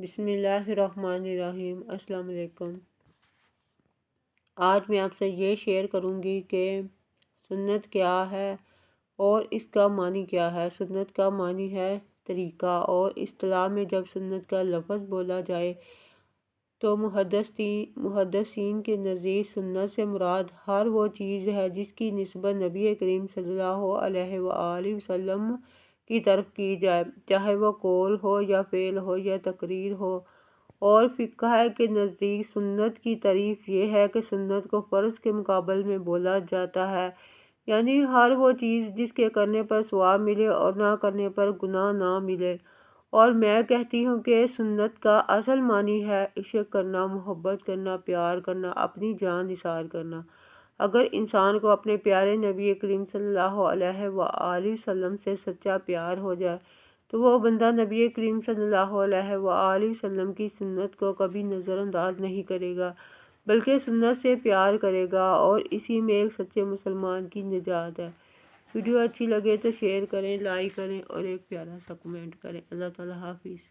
بسم اللہ الرحمن الرحیم۔ السلام علیکم۔ آج میں آپ سے یہ شیئر کروں گی کہ سنت کیا ہے اور اس کا معنی کیا ہے۔ سنت کا معنی ہے طریقہ، اور اصطلاح میں جب سنت کا لفظ بولا جائے تو محدثین کے نزدیک سنت سے مراد ہر وہ چیز ہے جس کی نسبت نبی کریم صلی اللہ علیہ وآلہ وسلم کی طرف کی جائے، چاہے وہ قول ہو یا فعل ہو یا تقریر ہو۔ اور فقہ کے نزدیک سنت کی تعریف یہ ہے کہ سنت کو فرض کے مقابل میں بولا جاتا ہے، یعنی ہر وہ چیز جس کے کرنے پر ثواب ملے اور نہ کرنے پر گناہ نہ ملے۔ اور میں کہتی ہوں کہ سنت کا اصل معنی ہے عشق کرنا، محبت کرنا، پیار کرنا، اپنی جان نثار کرنا۔ اگر انسان کو اپنے پیارے نبی کریم صلی اللہ علیہ وآلہ وسلم سے سچا پیار ہو جائے تو وہ بندہ نبی کریم صلی اللہ علیہ وآلہ وسلم کی سنت کو کبھی نظر انداز نہیں کرے گا، بلکہ سنت سے پیار کرے گا، اور اسی میں ایک سچے مسلمان کی نجات ہے۔ ویڈیو اچھی لگے تو شیئر کریں، لائک کریں اور ایک پیارا سا کمنٹ کریں۔ اللہ تعالیٰ حافظ۔